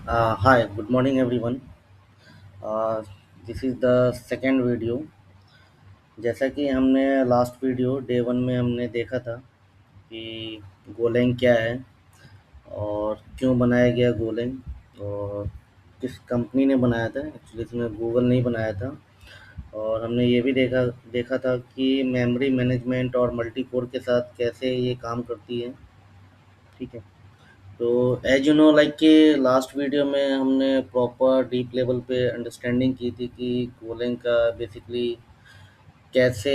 Hi, good morning everyone. Uh, this is the second video. जैसा कि हमने last video day one में हमने देखा था कि गोलैंग क्या है और क्यों बनाया गया गोलैंग और किस कंपनी ने बनाया था। एक्चुअली इसमें गूगल नहीं बनाया था। और हमने ये भी देखा देखा था कि मेमोरी मैनेजमेंट और मल्टी कोर के साथ कैसे ये काम करती है। ठीक है। तो एज यू नो लाइक कि लास्ट वीडियो में हमने प्रॉपर डीप लेवल पे अंडरस्टैंडिंग की थी कि कूलिंग का बेसिकली कैसे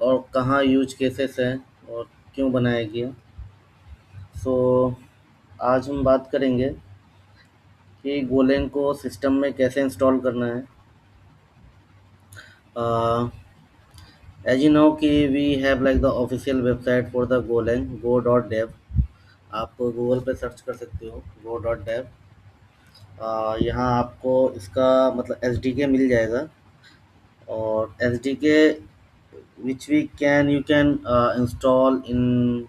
और कहाँ यूज केसेस हैं और क्यों बनाया गया। सो आज हम बात करेंगे कि गोलैंग को सिस्टम में कैसे इंस्टॉल करना है। एज यू नो कि we have like the official website for the Golang go.dev। आप गूगल पे सर्च कर सकते हो go.dev। यहाँ आपको इसका मतलब एस डी के मिल जाएगा और S D K which we can you can install in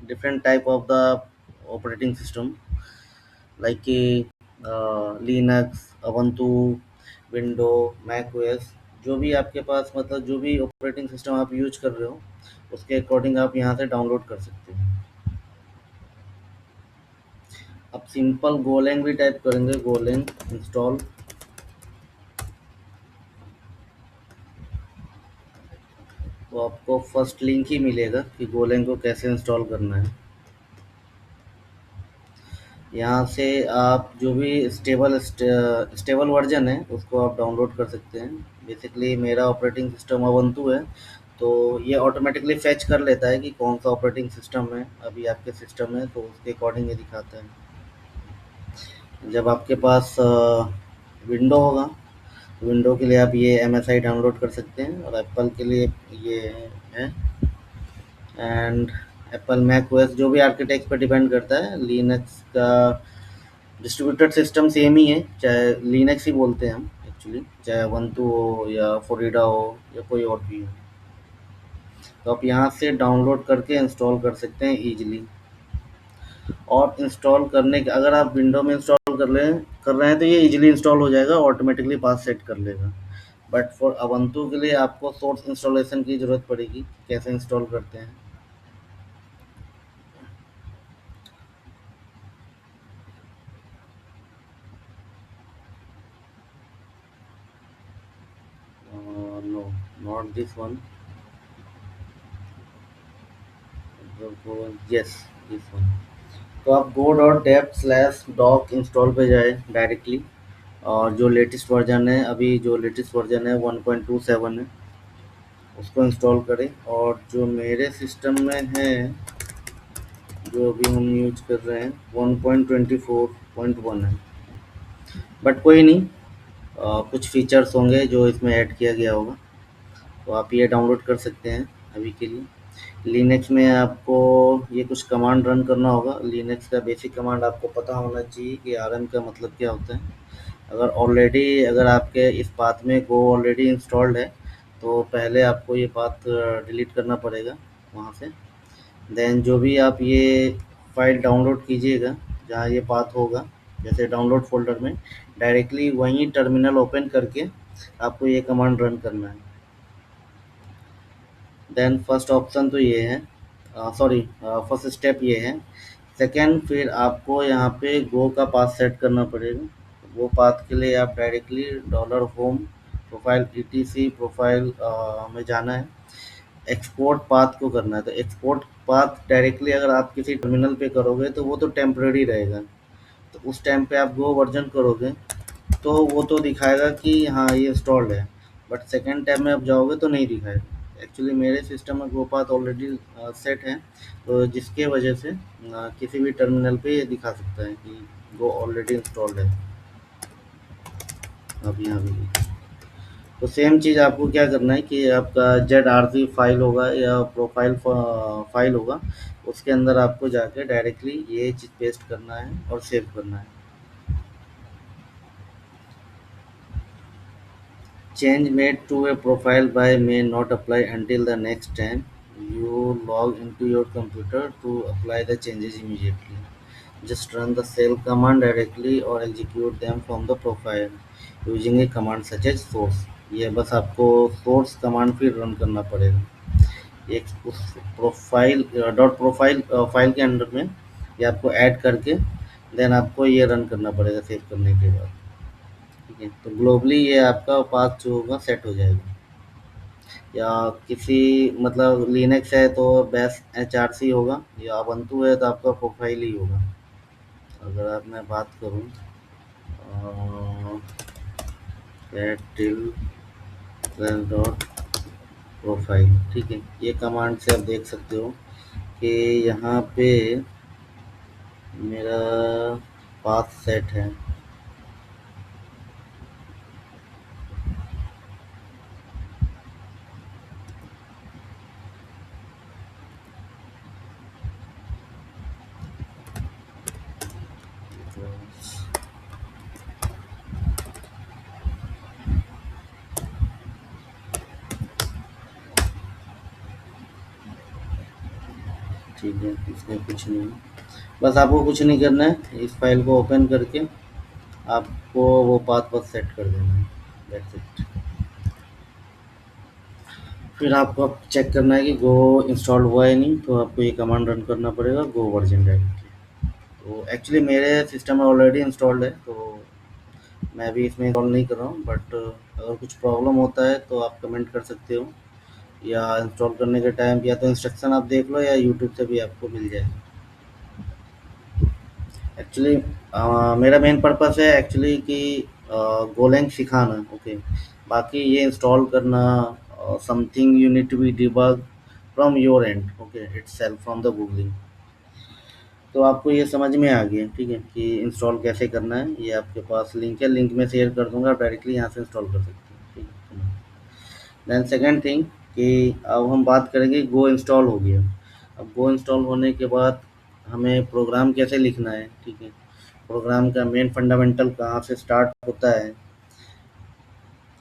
different type of the operating system like कि Linux ubuntu window Mac OS. जो भी आपके पास मतलब जो भी ऑपरेटिंग सिस्टम आप यूज कर रहे हो उसके अकॉर्डिंग आप यहाँ से डाउनलोड कर सकते हो। अब सिंपल गोलैंग भी टाइप करेंगे गोलैंग इंस्टॉल तो आपको फर्स्ट लिंक ही मिलेगा कि गोलैंग को कैसे इंस्टॉल करना है। यहाँ से आप जो भी स्टेबल वर्जन है उसको आप डाउनलोड कर सकते हैं। बेसिकली मेरा ऑपरेटिंग सिस्टम ubuntu है तो ये ऑटोमेटिकली फेच कर लेता है कि कौन सा ऑपरेटिंग सिस्टम है अभी आपके सिस्टम में, तो उसके अकॉर्डिंग ये दिखाता है। जब आपके पास विंडो होगा विंडो के लिए आप ये MSI डाउनलोड कर सकते हैं और एप्पल के लिए ये है। एंड एप्पल मैक ओएस जो भी आर्किटेक्ट पर डिपेंड करता है। लिनक्स का डिस्ट्रीब्यूटेड सिस्टम सेम ही है, चाहे लिनक्स ही बोलते हैं हम एक्चुअली, चाहे ubuntu हो या फोरिडा हो या कोई और भी हो। तो आप यहाँ से डाउनलोड करके इंस्टॉल कर सकते हैं इजीली। और इंस्टॉल करने के अगर आप विंडो में इंस्टॉल कर रहे हैं तो ये इजीली इंस्टॉल हो जाएगा, ऑटोमेटिकली पास सेट कर लेगा। बट फॉर ubuntu के लिए आपको सोर्स इंस्टॉलेशन की ज़रूरत पड़ेगी। कैसे इंस्टॉल करते हैं? No, not this one. Yes, this one. तो आप go.dev/doc इंस्टॉल पे जाए डायरेक्टली और जो लेटेस्ट वर्जन है अभी जो लेटेस्ट वर्जन है 1.27 है उसको इंस्टॉल करें। और जो मेरे सिस्टम में है जो अभी हम यूज कर रहे हैं 1.24.1 है। बट कोई नहीं, कुछ फीचर्स होंगे जो इसमें ऐड किया गया होगा तो आप ये डाउनलोड कर सकते हैं अभी के लिए। लिनक्स में आपको ये कुछ कमांड रन करना होगा। लिनक्स का बेसिक कमांड आपको पता होना चाहिए कि आरएम का मतलब क्या होता है। अगर आपके इस पाथ में गो ऑलरेडी इंस्टॉल्ड है तो पहले आपको ये पाथ डिलीट करना पड़ेगा वहाँ से। देन जो भी आप ये फाइल डाउनलोड कीजिएगा जहाँ ये पाथ होगा जैसे डाउनलोड फोल्डर में डायरेक्टली वहीं टर्मिनल ओपन करके आपको ये कमांड रन करना है। देन फर्स्ट ऑप्शन तो ये है, सॉरी फर्स्ट स्टेप ये है। सेकंड फिर आपको यहाँ पे गो का पाथ सेट करना पड़ेगा। वो पाथ के लिए आप directly $home profile ETC profile में जाना है। एक्सपोर्ट पाथ को करना है तो एक्सपोर्ट पाथ डायरेक्टली अगर आप किसी टर्मिनल पे करोगे तो वो तो टेम्परेरी रहेगा। तो उस टाइम पे आप गो वर्जन करोगे तो वो तो दिखाएगा कि हाँ ये इंस्टॉल्ड है। बट सेकेंड टैब में आप जाओगे तो नहीं दिखाएगा। एक्चुअली मेरे सिस्टम में गो पाथ ऑलरेडी सेट है तो जिसके वजह से किसी भी टर्मिनल पे ये दिखा सकता है कि गो ऑलरेडी इंस्टॉल्ड है। अब यहाँ भी तो सेम चीज़ आपको क्या करना है कि आपका ZRC फाइल होगा या प्रोफाइल फाइल होगा उसके अंदर आपको जाके डायरेक्टली ये चीज़ पेस्ट करना है और सेव करना है। Change made to a profile by may not apply until the next time you log into your computer to apply the changes immediately। just run the shell command directly or execute them from the profile using a command such as source। ये बस आपको source command फिर run करना पड़ेगा। एक उस profile dot profile file के under में ये आपको ऐड करके देन आपको ये रन करना पड़ेगा सेव करने के बाद। ठीक है, तो ग्लोबली ये आपका पाथ जो होगा सेट हो जाएगा। या किसी मतलब लिनक्स है तो बेस एचआरसी होगा, या ubuntu है तो आपका प्रोफाइल ही होगा। अगर आप मैं बात करूँ टिल डॉट प्रोफाइल, ठीक है, ये कमांड से आप देख सकते हो कि यहाँ पे मेरा पाथ सेट है। ठीक है, इसमें कुछ नहीं, बस आपको कुछ नहीं करना है, इस फाइल को ओपन करके आपको वो पाथ बस सेट कर देना है, दैट्स इट। फिर आपको अब चेक करना है कि गो इंस्टॉल हुआ है नहीं, तो आपको ये कमांड रन करना पड़ेगा गो वर्जन डायरेक्टली। तो एक्चुअली मेरे सिस्टम में ऑलरेडी इंस्टॉल्ड है, तो मैं अभी इसमें इंस्टॉल नहीं कर रहा हूँ, बट अगर कुछ प्रॉब्लम होता है तो आप कमेंट कर सकते हो, या इंस्टॉल करने के टाइम या तो इंस्ट्रक्शन आप देख लो या यूट्यूब से भी आपको मिल जाएगा। एक्चुअली मेरा मेन पर्पस है एक्चुअली कि गोलैंग सिखाना, ओके। बाकी ये इंस्टॉल करना something you need to be debug from your end, okay, it's self from the googling. तो आपको ये समझ में आ गया, ठीक है, कि इंस्टॉल कैसे करना है। ये आपके पास लिंक है, लिंक में शेयर कर दूंगा, आप डायरेक्टली यहाँ से इंस्टॉल कर सकते हैं, ठीक है। देन सेकंड थिंग कि अब हम बात करेंगे गो इंस्टॉल हो गया। अब गो इंस्टॉल होने के बाद हमें प्रोग्राम कैसे लिखना है, ठीक है। प्रोग्राम का मेन फंडामेंटल कहाँ से स्टार्ट होता है,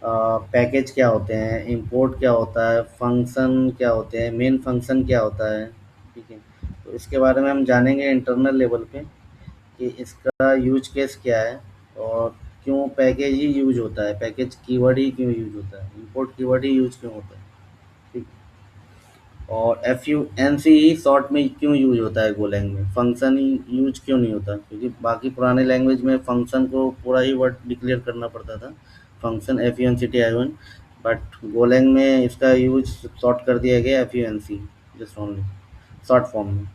पैकेज क्या होते हैं, इंपोर्ट क्या होता है, फंक्शन क्या होते हैं, मेन फंक्शन क्या होता है, ठीक है। तो इसके बारे में हम जानेंगे इंटरनल लेवल पे कि इसका यूज केस क्या है, और क्यों पैकेज ही यूज होता है, पैकेज कीवर्ड ही क्यों यूज होता है, इंपोर्ट कीवर्ड ही यूज क्यों होता है, ठीक। और एफ यू एन सी ही शॉर्ट में क्यों यूज होता है गोलैंग में, फंक्शन ही यूज क्यों नहीं होता, क्योंकि बाकी पुराने लैंग्वेज में फंक्शन को पूरा ही वर्ड डिक्लेयर करना पड़ता था, function F U N C T I one. But Golang में इसका यूज शॉर्ट कर दिया गया F U N C, just only short form में।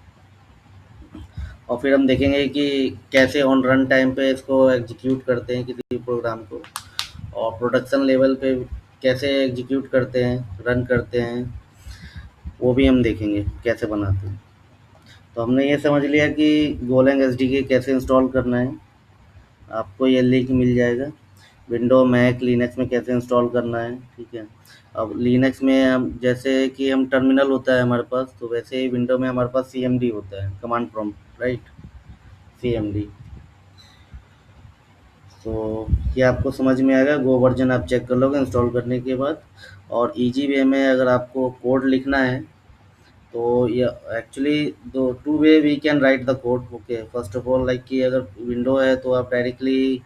और फिर हम देखेंगे कि कैसे ऑन रन टाइम पे इसको एग्जीक्यूट करते हैं किसी प्रोग्राम को, और प्रोडक्शन लेवल पे कैसे एग्जीक्यूट करते हैं, रन करते हैं, वो भी हम देखेंगे कैसे बनाते हैं। तो हमने ये समझ लिया कि गोलैंग एसडीके कैसे इंस्टॉल करना है, आपको ये लिंक मिल जाएगा। विंडो मैक लिनक्स में कैसे इंस्टॉल करना है, ठीक है। अब लिनक्स में हम जैसे कि हम टर्मिनल होता है हमारे पास, तो वैसे ही विंडो में हमारे पास सीएमडी होता है, कमांड प्रॉम्प्ट, राइट, सीएमडी। तो ये आपको समझ में आएगा, गो वर्जन आप चेक कर लोगे इंस्टॉल करने के बाद। और ईजी वे में अगर आपको कोड लिखना है तो ये एक्चुअली दो two way we can write the code, okay. First of all like कि अगर विंडो है तो आप डायरेक्टली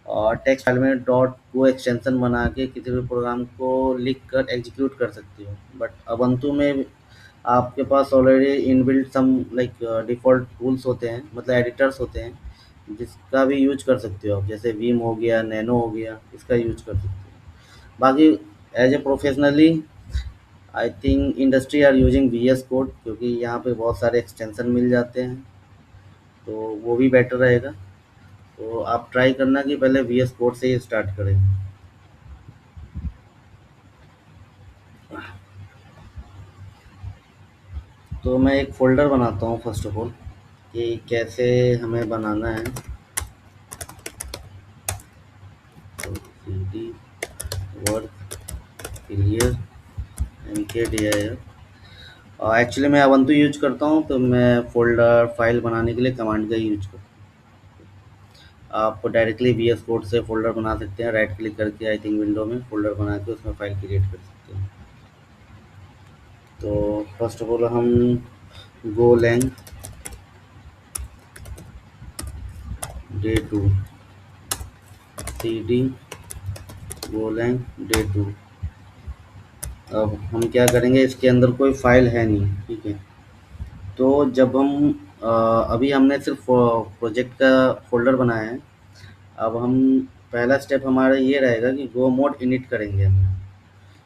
टेक्स्ट फाइल में डॉट गो एक्सटेंशन बना के किसी भी प्रोग्राम को लिख कर एग्जीक्यूट कर सकते हो। बट ubuntu में आपके पास already inbuilt some like default tools होते हैं, मतलब एडिटर्स होते हैं, जिसका भी यूज कर सकते हो आप, जैसे वीम हो गया, नैनो हो गया, इसका यूज कर सकते हो। बाकी as a professionally I think industry are using V S code, क्योंकि यहाँ पे बहुत सारे एक्सटेंशन मिल जाते हैं, तो वो भी बेटर रहेगा। तो आप ट्राई करना कि पहले वी एस कोड से ही स्टार्ट करें। तो मैं एक फ़ोल्डर बनाता हूँ फर्स्ट ऑफ ऑल कि कैसे हमें बनाना है। तो C D work clear M K D I F. Actually मैं ubuntu यूज करता हूँ, तो मैं फ़ोल्डर फाइल बनाने के लिए कमांड का ही यूज करता हूँ। आप डायरेक्टली वी एस कोड से फ़ोल्डर बना सकते हैं, राइट क्लिक करके आई थिंक विंडो में फ़ोल्डर बना के उसमें फ़ाइल क्रिएट कर सकते हैं। तो फर्स्ट ऑफ ऑल हम Golang day two, C D Golang day two. अब हम क्या करेंगे, इसके अंदर कोई फाइल है नहीं, ठीक है। तो जब हम अभी हमने सिर्फ प्रोजेक्ट का फ़ोल्डर बनाया है। अब हम पहला स्टेप हमारा ये रहेगा कि गो मोड इनिट करेंगे हम।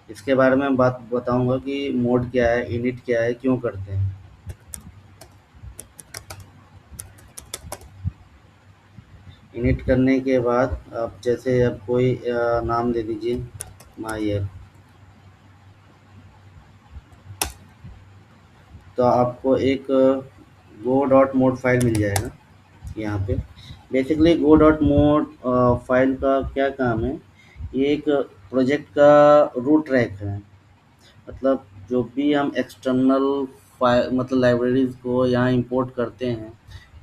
इसके बारे में बात बताऊंगा कि मोड क्या है, इनिट क्या है, क्यों करते हैं। इनिट करने के बाद आप जैसे अब कोई नाम दे दीजिए, माई ऐप। तो आपको एक गो डॉट मोड फाइल मिल जाएगा यहाँ पे। Basically go dot mode file का क्या काम है, ये एक प्रोजेक्ट का रूट ट्रैक है। मतलब जो भी हम एक्सटर्नल फाइल मतलब लाइब्रेरीज को यहाँ इंपोर्ट करते हैं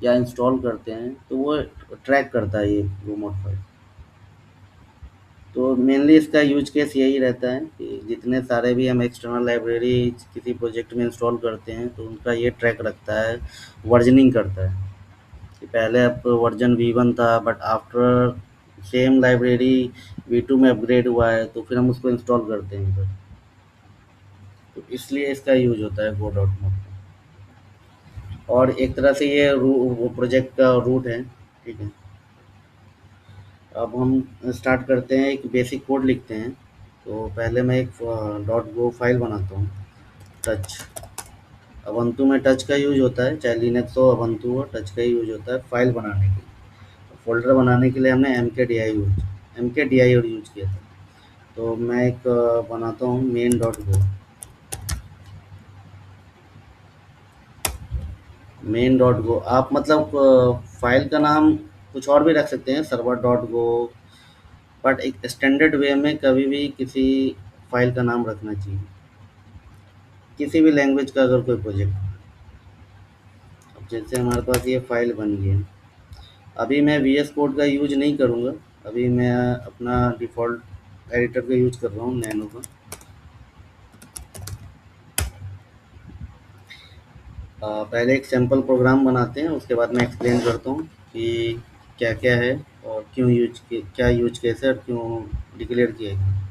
या इंस्टॉल करते हैं, तो वो ट्रैक करता है ये गो मोड फाइल। तो मेनली इसका यूज केस यही रहता है कि जितने सारे भी हम एक्सटर्नल लाइब्रेरी किसी प्रोजेक्ट में इंस्टॉल करते हैं, तो उनका ये ट्रैक रखता है, वर्जनिंग करता है कि पहले अब वर्जन V1 था, but after same library V2 में अपग्रेड हुआ है, तो फिर हम उसको इंस्टॉल करते हैं इधर। तो इसलिए इसका यूज होता है गो डॉट मोड। और एक तरह से ये वो प्रोजेक्ट का रूट है, ठीक है। अब हम स्टार्ट करते हैं, एक बेसिक कोड लिखते हैं। तो पहले मैं एक डॉट गो फाइल बनाता हूँ, टच। अबंतु में टच का यूज होता है, चाहे लिनक्स हो अबंतु हो, टच का ही यूज होता है फाइल बनाने के लिए। फोल्डर बनाने के लिए हमने एम के डी आई यूज किया था। तो मैं एक बनाता हूँ main dot go. Main dot go आप मतलब फाइल का नाम कुछ और भी रख सकते हैं, सर्वर डॉट गो। बट एक स्टैंडर्ड वे में कभी भी किसी फाइल का नाम रखना चाहिए, किसी भी लैंग्वेज का अगर कोई प्रोजेक्ट। अब जैसे हमारे पास ये फाइल बन गई है। अभी मैं वी एस कोड का यूज नहीं करूँगा। अभी मैं अपना डिफ़ॉल्ट एडिटर का यूज कर रहा हूँ, नैनो का। पहले एक सैंपल प्रोग्राम बनाते हैं, उसके बाद मैं एक्सप्लेन करता हूँ कि क्या क्या है और क्यों क्या यूज केस है और क्यों डिक्लेयर किया गया।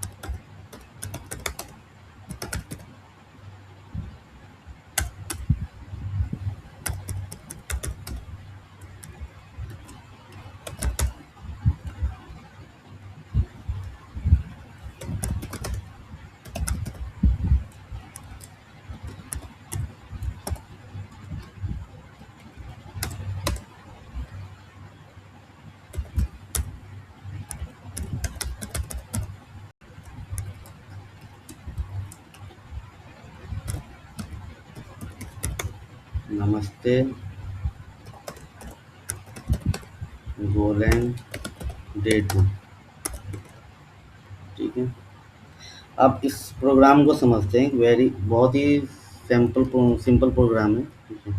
नमस्ते गोलैंग डे टू, ठीक है। अब इस प्रोग्राम को समझते हैं, बहुत ही सिंपल प्रोग्राम है, ठीक है।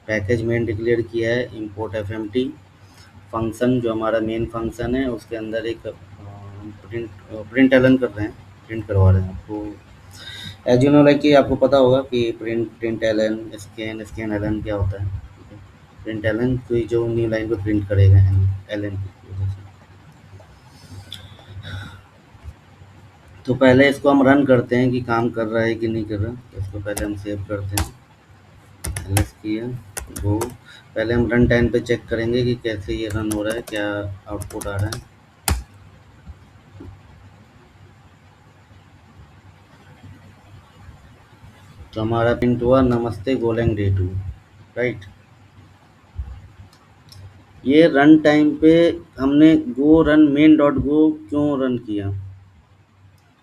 पैकेज मेन डिक्लेयर किया है, import F M T function जो हमारा मेन फंक्शन है, उसके अंदर एक प्रिंट एलन कर रहे हैं, प्रिंट करवा रहे हैं आपको। एज यू नो, लाइक कि आपको पता होगा कि प्रिंट एलन स्कैन एलन क्या होता है, ठीक है। प्रिंट एलन कोई जो न्यू लाइन को प्रिंट करेगा एलन की वजह से। तो पहले इसको हम रन करते हैं कि काम कर रहा है कि नहीं कर रहा। तो इसको पहले हम सेव करते हैं, एलएस किया गो। पहले हम रन टाइम पे चेक करेंगे कि कैसे ये रन हो रहा है, क्या आउटपुट आ रहा है। तो हमारा प्रिंट हुआ नमस्ते गोलैंग डे टू, राइट। ये रन टाइम पे हमने गो रन मेन डॉट गो क्यों रन किया,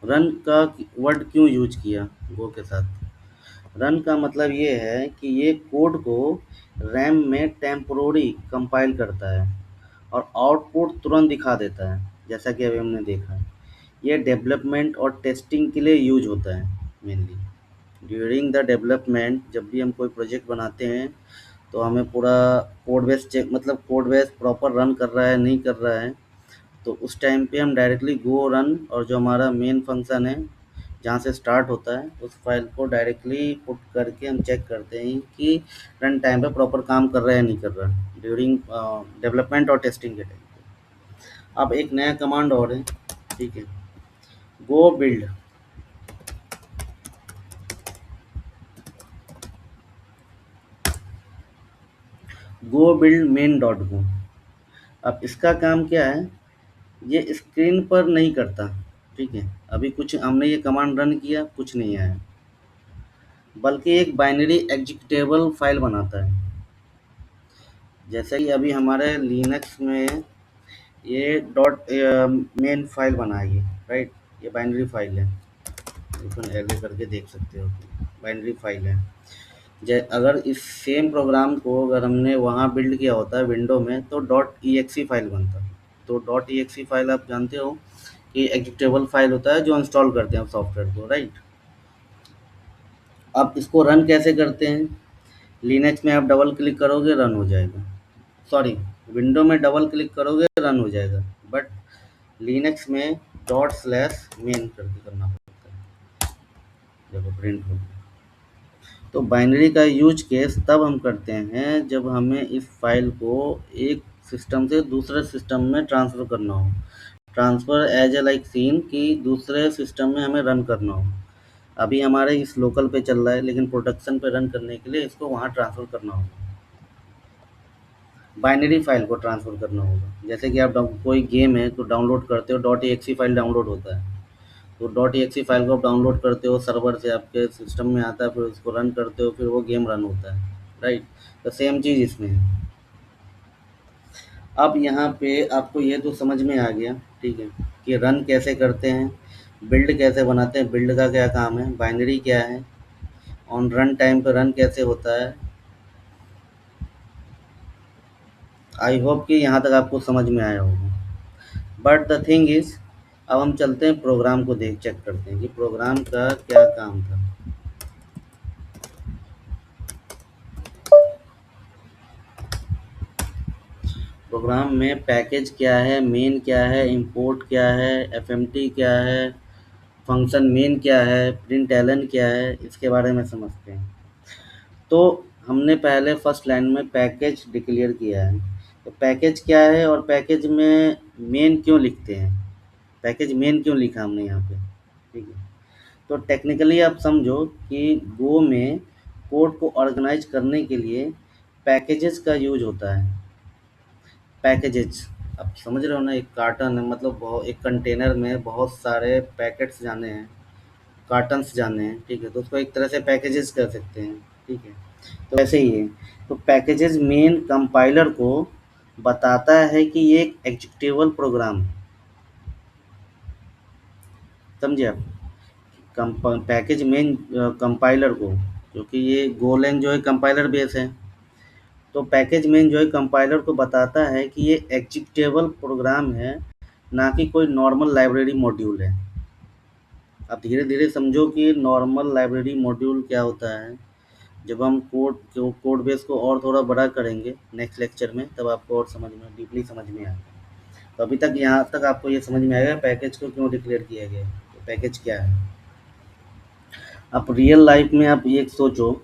रन का वर्ड क्यों यूज किया गो के साथ। रन का मतलब ये है कि ये कोड को रैम में टेम्पोररी कंपाइल करता है और आउटपुट तुरंत दिखा देता है, जैसा कि अभी हमने देखा है। ये डेवलपमेंट और टेस्टिंग के लिए यूज होता है मेनली। ड्यूरिंग द डेवलपमेंट जब भी हम कोई प्रोजेक्ट बनाते हैं, तो हमें पूरा कोड बेस चेक मतलब कोड बेस प्रॉपर रन कर रहा है नहीं कर रहा है। तो उस टाइम पे हम डायरेक्टली गो रन और जो हमारा मेन फंक्शन है जहाँ से स्टार्ट होता है उस फाइल को डायरेक्टली पुट करके हम चेक करते हैं कि रन टाइम पे प्रॉपर काम कर रहा है या नहीं कर रहा ड्यूरिंग डेवलपमेंट और टेस्टिंग के टाइम पे। अब एक नया कमांड और है, ठीक है, गो बिल्ड। गो बिल्ड मेन डॉट गो। अब इसका काम क्या है, ये स्क्रीन पर नहीं करता, ठीक है, अभी कुछ हमने ये कमांड रन किया, कुछ नहीं आया, बल्कि एक बाइनरी एग्जीक्यूटेबल फाइल बनाता है। जैसे कि अभी हमारे लिनक्स में ये डॉट मेन फाइल बनाई है, राइट, ये बाइनरी फाइल है, इसको एल करके देख सकते हो, बाइनरी फाइल है। अगर इस सेम प्रोग्राम को अगर हमने वहाँ बिल्ड किया होता है विंडो में तो डॉट ई एक्सी फाइल बनता। तो डॉट ई एक्सी फाइल आप जानते हो कि एग्जीक्यूटेबल फाइल होता है जो इंस्टॉल करते हैं सॉफ्टवेयर को, राइट। अब इसको रन कैसे करते हैं, लिनक्स में आप डबल क्लिक करोगे रन हो जाएगा, सॉरी, विंडो में डबल क्लिक करोगे रन हो जाएगा, बट लिनक्स में डॉट स्लैश मेन करके करना पड़ता है, देखो प्रिंट हो। तो बाइनरी का यूज केस तब हम करते हैं जब हमें इस फाइल को एक सिस्टम से दूसरे सिस्टम में ट्रांसफ़र करना हो, transfer as a like scene कि दूसरे सिस्टम में हमें रन करना हो। अभी हमारे इस लोकल पे चल रहा है लेकिन प्रोडक्शन पे रन करने के लिए इसको वहाँ ट्रांसफ़र करना होगा, बाइनरी फाइल को ट्रांसफ़र करना होगा। जैसे कि आप कोई गेम है तो डाउनलोड करते हो, डॉट एक्सी फाइल डाउनलोड होता है, तो डॉट एक्सी फाइल को आप डाउनलोड करते हो सर्वर से, आपके सिस्टम में आता है, फिर उसको रन करते हो, फिर वो गेम रन होता है, राइट। तो सेम चीज़ इसमें है। अब यहाँ पे आपको ये तो समझ में आ गया, ठीक है, कि रन कैसे करते हैं, बिल्ड कैसे बनाते हैं, बिल्ड का क्या काम है, बाइनरी क्या है, ऑन रन टाइम पे रन कैसे होता है। आई होप कि यहाँ तक आपको समझ में आया होगा। बट द थिंग इज़, अब हम चलते हैं प्रोग्राम को देख चेक करते हैं कि प्रोग्राम का क्या काम था। प्रोग्राम में पैकेज क्या है, मेन क्या है, इंपोर्ट क्या है, एफएमटी क्या है, फंक्शन मेन क्या है, प्रिंट एलन क्या है, इसके बारे में समझते हैं। तो हमने पहले फर्स्ट लाइन में पैकेज डिक्लेयर किया है, तो पैकेज क्या है और पैकेज में मेन क्यों लिखते हैं, पैकेज मेन क्यों लिखा हमने यहाँ पे, ठीक है। तो टेक्निकली आप समझो कि गो में कोड को ऑर्गेनाइज करने के लिए पैकेजेस का यूज होता है। पैकेजेज, आप समझ रहे हो ना, एक कार्टन है, मतलब बहुत, एक कंटेनर में बहुत सारे पैकेट्स जाने हैं, कार्टन्स जाने हैं, ठीक है, तो उसको एक तरह से पैकेजेस कर सकते हैं, ठीक है। तो ऐसे ही है, तो पैकेजेस मेन कंपाइलर को बताता है कि ये एक एग्जीक्यूटेबल प्रोग्राम है, समझे आप। पैकेज मेन कंपाइलर को, क्योंकि ये गोलैंग जो है कंपाइलर बेस है, तो पैकेज मेन जो है कंपाइलर को बताता है कि ये एग्जीक्यूटेबल प्रोग्राम है, ना कि कोई नॉर्मल लाइब्रेरी मॉड्यूल है। आप धीरे धीरे समझो कि नॉर्मल लाइब्रेरी मॉड्यूल क्या होता है। जब हम कोड बेस को और थोड़ा बड़ा करेंगे नेक्स्ट लेक्चर में, तब आपको और समझ में, डीपली समझ में आएगा। तो अभी तक यहाँ तक आपको ये समझ में आएगा पैकेज को क्यों डिक्लेयर किया गया है, तो पैकेज क्या है। आप रियल लाइफ में आप एक सोचो,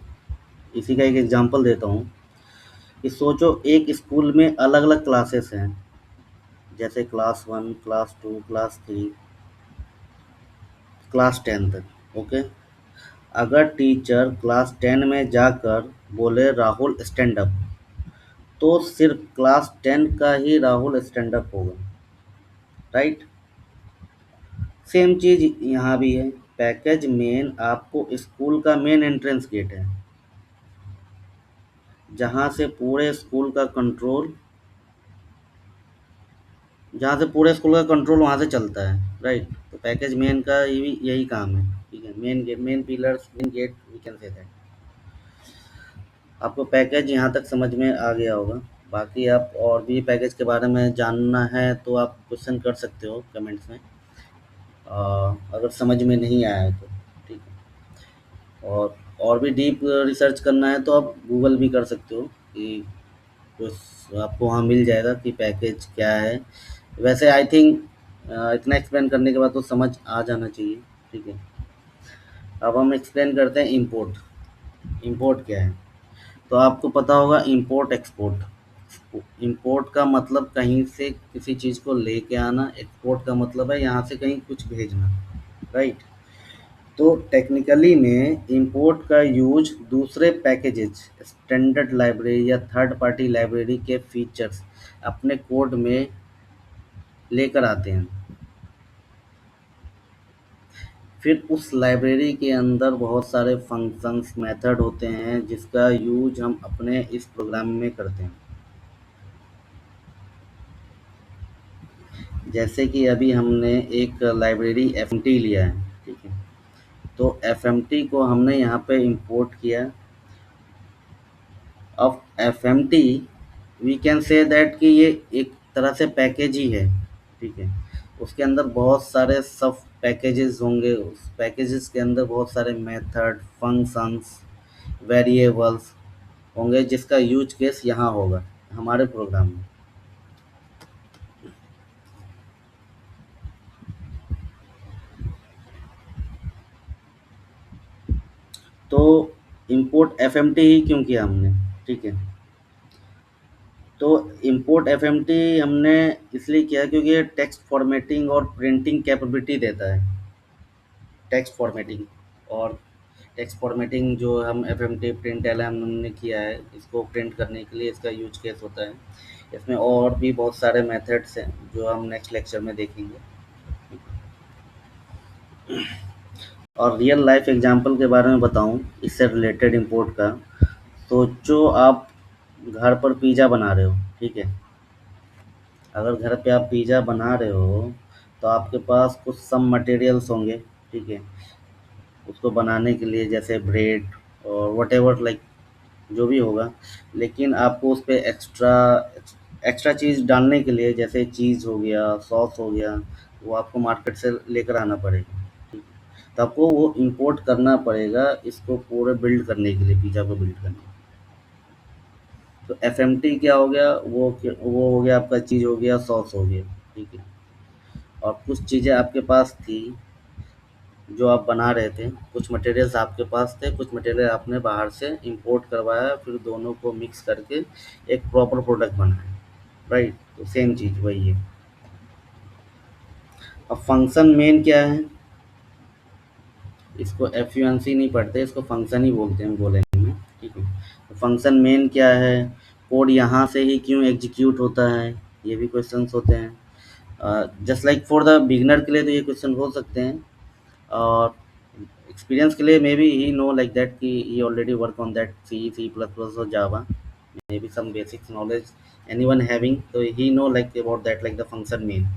इसी का एक एग्जांपल देता हूँ कि सोचो एक स्कूल में अलग अलग क्लासेस हैं, जैसे क्लास 1, क्लास 2, क्लास 3, क्लास 10 तक, ओके। अगर टीचर क्लास 10 में जाकर बोले राहुल स्टैंड अप, तो सिर्फ क्लास 10 का ही राहुल स्टैंड अप होगा, राइट। सेम चीज़ यहाँ भी है, पैकेज मेन आपको स्कूल का मेन एंट्रेंस गेट है, जहाँ से पूरे स्कूल का कंट्रोल, जहाँ से पूरे स्कूल का कंट्रोल वहाँ से चलता है, राइट। तो पैकेज मेन का यही काम है, ठीक है, main gate, main pillars, main gate, we can say that. आपको पैकेज यहाँ तक समझ में आ गया होगा। बाकी आप और भी पैकेज के बारे में जानना है तो आप क्वेश्चन कर सकते हो कमेंट्स में, अगर समझ में नहीं आया है तो, ठीक है। और भी डीप रिसर्च करना है तो आप गूगल भी कर सकते हो कि कुछ आपको वहाँ मिल जाएगा कि पैकेज क्या है। वैसे आई थिंक इतना एक्सप्लेन करने के बाद तो समझ आ जाना चाहिए, ठीक है। अब हम एक्सप्लेन करते हैं इंपोर्ट। इंपोर्ट क्या है? तो आपको पता होगा इंपोर्ट एक्सपोर्ट। इंपोर्ट का मतलब कहीं से किसी चीज़ को लेके आना, एक्सपोर्ट का मतलब है यहाँ से कहीं कुछ भेजना, राइट? तो टेक्निकली में इंपोर्ट का यूज दूसरे पैकेजेज, स्टैंडर्ड लाइब्रेरी या थर्ड पार्टी लाइब्रेरी के फीचर्स अपने कोड में लेकर आते हैं। फिर उस लाइब्रेरी के अंदर बहुत सारे फंक्शंस मेथड होते हैं जिसका यूज हम अपने इस प्रोग्राम में करते हैं। जैसे कि अभी हमने एक लाइब्रेरी एफएमटी लिया है, ठीक है? तो एफएमटी को हमने यहाँ पे इंपोर्ट किया। अब FMT we can say that कि ये एक तरह से पैकेज ही है, ठीक है? उसके अंदर बहुत सारे सब पैकेजेस होंगे, उस पैकेजेस के अंदर बहुत सारे मेथड, फंक्शंस, वेरिएबल्स होंगे जिसका यूज केस यहाँ होगा हमारे प्रोग्राम में। तो इंपोर्ट एफएमटी ही क्यों किया हमने, ठीक है? तो इंपोर्ट एफएमटी हमने इसलिए किया क्योंकि ये टेक्स्ट फॉर्मेटिंग और प्रिंटिंग कैपेबिलिटी देता है। टेक्स्ट फॉर्मेटिंग और टेक्स्ट फॉर्मेटिंग जो हम एफएमटी प्रिंट एल हमने किया है, इसको प्रिंट करने के लिए इसका यूज केस होता है। इसमें और भी बहुत सारे मेथड्स हैं जो हम नेक्स्ट लेक्चर में देखेंगे। और रियल लाइफ एग्जांपल के बारे में बताऊं इससे रिलेटेड इंपोर्ट का, सोचो आप घर पर पिज़्ज़ा बना रहे हो, ठीक है? अगर घर पे आप पिज़्ज़ा बना रहे हो तो आपके पास कुछ सम मटेरियल्स होंगे, ठीक है? उसको बनाने के लिए जैसे ब्रेड और व्हाटएवर लाइक जो भी होगा, लेकिन आपको उस पे एक्स्ट्रा एक्स्ट्रा चीज़ डालने के लिए जैसे चीज़ हो गया, सॉस हो गया, वो आपको मार्केट से लेकर आना पड़ेगा, ठीक है? तो आपको वो इंपोर्ट करना पड़ेगा इसको पूरे बिल्ड करने के लिए, पिज़्ज़ा को बिल्ड करने के लिए। तो एफएमटी क्या हो गया, वो हो गया आपका चीज़ हो गया, सॉस हो गया, ठीक है? और कुछ चीज़ें आपके पास थी जो आप बना रहे थे, कुछ मटेरियल्स आपके पास थे, कुछ मटेरियल आपने बाहर से इंपोर्ट करवाया, फिर दोनों को मिक्स करके एक प्रॉपर प्रोडक्ट बनाया, राइट? तो सेम चीज़ वही है। अब फंक्शन मेन क्या है? इसको एफयूएनसी नहीं पढ़ते, इसको फंक्शन ही बोलते हैं बोलेंगे, ठीक है? तो फंक्शन मेन क्या है? कोड यहाँ से ही क्यों एग्जीक्यूट होता है? ये भी क्वेश्चंस होते हैं। Just like for the beginner के लिए तो ये क्वेश्चन हो सकते हैं, और एक्सपीरियंस के लिए maybe he know like that कि he already work on that C C plus plus और Java, maybe some basics knowledge anyone having, तो he know like about that like the function main.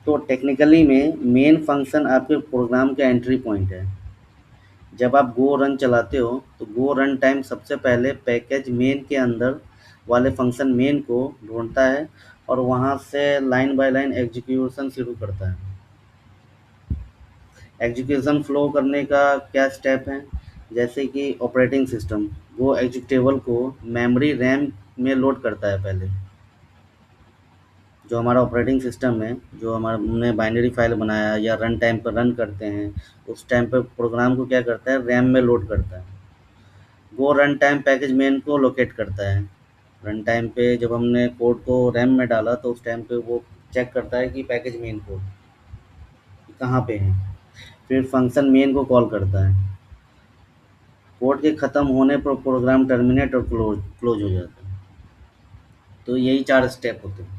तो technically में main function आपके program का entry point है। जब आप गो run चलाते हो तो गो रन टाइम सबसे पहले पैकेज मेन के अंदर वाले फंक्शन मेन को ढूंढता है और वहाँ से लाइन बाय लाइन एग्जीक्यूशन शुरू करता है। एग्जीक्यूशन फ्लो करने का क्या स्टेप है? जैसे कि ऑपरेटिंग सिस्टम वो एग्जीक्यूटेबल को मेमोरी रैम में लोड करता है पहले। जो हमारा ऑपरेटिंग सिस्टम है, जो हमारा हमने बाइनरी फाइल बनाया या रन टाइम पर रन करते हैं, उस टाइम पे प्रोग्राम को क्या करता है, रैम में लोड करता है। वो रन टाइम पैकेज मेन को लोकेट करता है। रन टाइम पे जब हमने कोड को रैम में डाला तो उस टाइम पे वो चेक करता है कि पैकेज मेन कोड कहाँ पे है, फिर फंक्शन मेन को कॉल करता है। कोड के ख़त्म होने पर प्रोग्राम टर्मिनेट और क्लोज हो जाता है। तो यही 4 स्टेप होते हैं।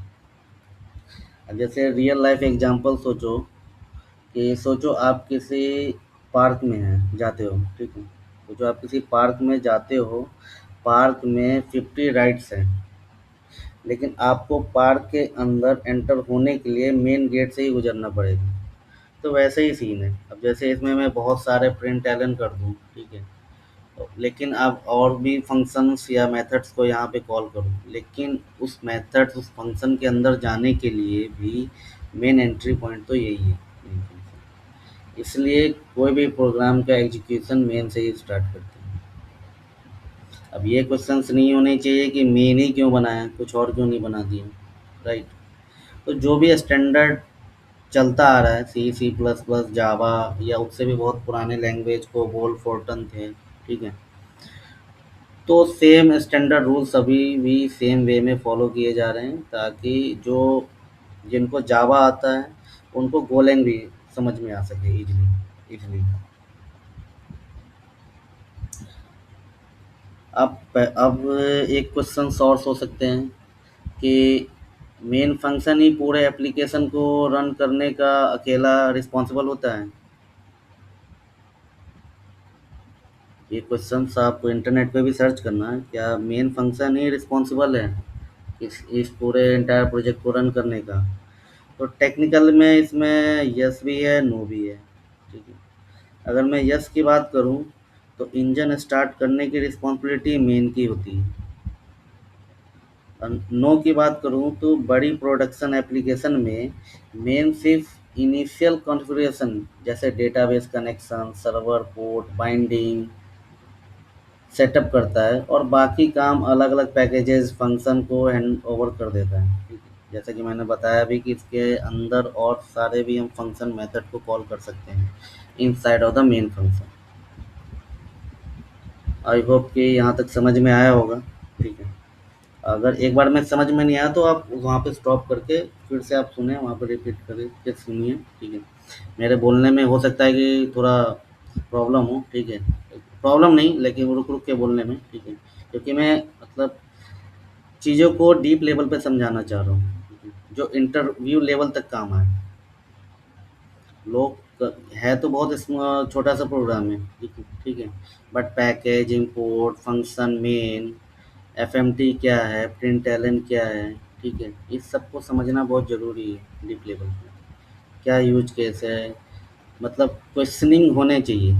अब जैसे रियल लाइफ एग्जांपल सोचो कि सोचो आप किसी पार्क में हैं, जाते हो, ठीक है? सोचो आप किसी पार्क में जाते हो, पार्क में 50 राइड्स हैं, लेकिन आपको पार्क के अंदर एंटर होने के लिए मेन गेट से ही गुजरना पड़ेगा। तो वैसे ही सीन है। अब जैसे इसमें मैं बहुत सारे प्रिंट एलन कर दूँ, ठीक है? लेकिन आप और भी फंक्शंस या मेथड्स को यहाँ पे कॉल करूँ, लेकिन उस मेथड्स उस फंक्शन के अंदर जाने के लिए भी मेन एंट्री पॉइंट तो यही है, मेन फंक्शन। इसलिए कोई भी प्रोग्राम का एग्जीक्यूशन मेन से ही स्टार्ट करते हैं। अब ये क्वेश्चंस नहीं होने चाहिए कि मेन ही क्यों बनाया, कुछ और क्यों नहीं बना दिया, राइट? तो जो भी स्टैंडर्ड चलता आ रहा है, सी, सी प्लस प्लस, जावा या उससे भी बहुत पुराने लैंग्वेज को बोल फोर्टन थे, ठीक है। तो सेम स्टैंडर्ड रूल्स अभी भी सेम वे में फॉलो किए जा रहे हैं, ताकि जो जिनको जावा आता है उनको गोलैंग भी समझ में आ सके इजीली इजीली। अब एक क्वेश्चन और हो सकते हैं कि मेन फंक्शन ही पूरे एप्लीकेशन को रन करने का अकेला रिस्पॉन्सिबल होता है। ये क्वेश्चंस आपको इंटरनेट पे भी सर्च करना है, क्या मेन फंक्शन ही रिस्पॉन्सिबल है इस पूरे एंटायर प्रोजेक्ट को रन करने का। तो टेक्निकल में इसमें यस भी है, नो भी है, ठीक है। अगर मैं यस की बात करूं तो इंजन स्टार्ट करने की रिस्पॉन्सिबिलिटी मेन की होती है। और नो की बात करूं तो बड़ी प्रोडक्शन एप्लीकेशन में मेन सिर्फ इनिशियल कॉन्फ़िगरेशन, जैसे database connection, server port, binding setup करता है, और बाकी काम अलग अलग पैकेजेस फंक्शन को हैंड ओवर कर देता है, ठीक है। जैसा कि मैंने बताया भी कि इसके अंदर और सारे भी हम फंक्शन मेथड को कॉल कर सकते हैं inside of the main function. I hope कि यहाँ तक समझ में आया होगा, ठीक है। अगर एक बार में समझ में नहीं आया तो आप वहाँ पे स्टॉप करके फिर से आप सुने, वहाँ पे रिपीट करें फिर सुनिए, ठीक है। मेरे बोलने में हो सकता है कि थोड़ा प्रॉब्लम हो, ठीक है। प्रॉब्लम नहीं, लेकिन रुक रुक के बोलने में, ठीक है, क्योंकि मैं मतलब चीज़ों को डीप लेवल पे समझाना चाह रहा हूँ, ठीक है, जो इंटरव्यू लेवल तक काम आए। लोग है तो बहुत छोटा सा प्रोग्राम है, ठीक है, ठीक है। But package import function main, FMT क्या है, प्रिंट एलन क्या है, ठीक है, इस सब को समझना बहुत ज़रूरी है डीप लेवल पे। क्या यूज केस है, मतलब क्वेश्चनिंग होने चाहिए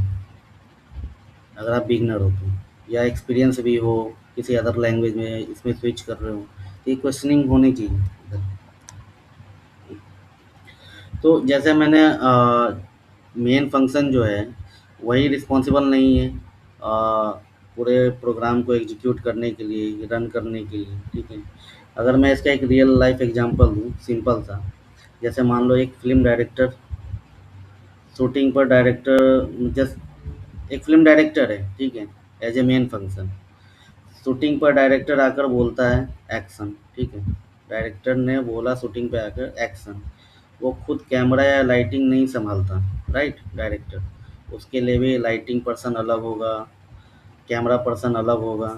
अगर आप बिगनर हो तो, या एक्सपीरियंस भी हो किसी अदर लैंग्वेज में इसमें स्विच कर रहे हो, तो ये क्वेश्चनिंग होनी चाहिए। तो जैसे मैंने मेन फंक्शन जो है वही रिस्पॉन्सिबल नहीं है पूरे प्रोग्राम को एग्जीक्यूट करने के लिए, रन करने के लिए, ठीक है। अगर मैं इसका एक रियल लाइफ एग्जांपल दूँ सिंपल सा, जैसे मान लो एक फिल्म डायरेक्टर शूटिंग पर डायरेक्टर जस्ट एक फिल्म डायरेक्टर है, ठीक है, as a main function. Shooting पर डायरेक्टर आकर बोलता है एक्शन, ठीक है। डायरेक्टर ने बोला शूटिंग पे आकर एक्शन, वो खुद कैमरा या लाइटिंग नहीं संभालता, राइट, डायरेक्टर। उसके लिए भी लाइटिंग पर्सन अलग होगा, कैमरा पर्सन अलग होगा,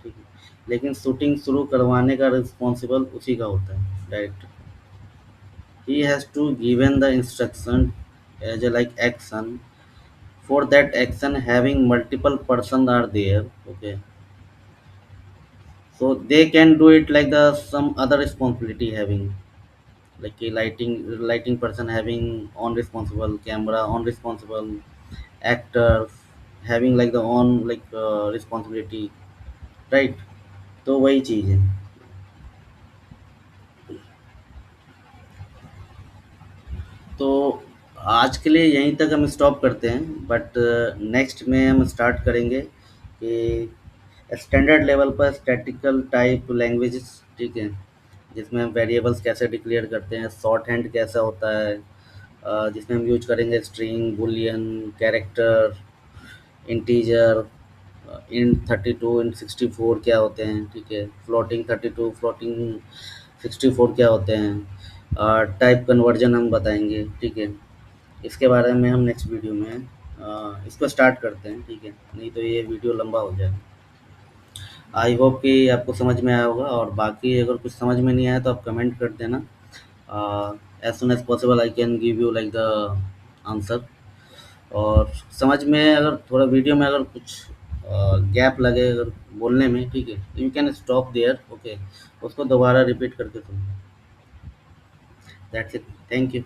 ठीक है। लेकिन शूटिंग शुरू करवाने का रिस्पॉन्सिबल उसी का होता है, director. He has to given the instruction as a like action, for that action having multiple person are there, okay, so they can do it like the some other responsibility having, like a lighting person having on responsible, camera on responsible, actor having like the on like responsibility, right। तो वही चीज़ है। तो आज के लिए यहीं तक हम स्टॉप करते हैं, बट नेक्स्ट में हम स्टार्ट करेंगे कि स्टैंडर्ड लेवल पर स्टैटिकल टाइप लैंग्वेजेस, ठीक है, जिसमें हम वेरिएबल्स कैसे डिक्लेयर करते हैं, शॉर्ट हैंड कैसा होता है, जिसमें हम यूज करेंगे string, Boolean, character, integer, int 32, int 64 क्या होते हैं, ठीक है, फ्लोटिंग 32, फ्लोटिंग 64 क्या होते हैं, टाइप कन्वर्जन हम बताएंगे, ठीक है। इसके बारे में हम नेक्स्ट वीडियो में इसको स्टार्ट करते हैं, ठीक है, नहीं तो ये वीडियो लंबा हो जाएगा। आई होप कि आपको समझ में आया होगा, और बाकी अगर कुछ समझ में नहीं आया तो आप कमेंट कर देना। As soon as possible I can give you like the answer. और समझ में अगर थोड़ा वीडियो में अगर कुछ गैप लगे अगर बोलने में, ठीक है, you can stop there, okay, उसको दोबारा रिपीट करके सुनो। That's it, thank you.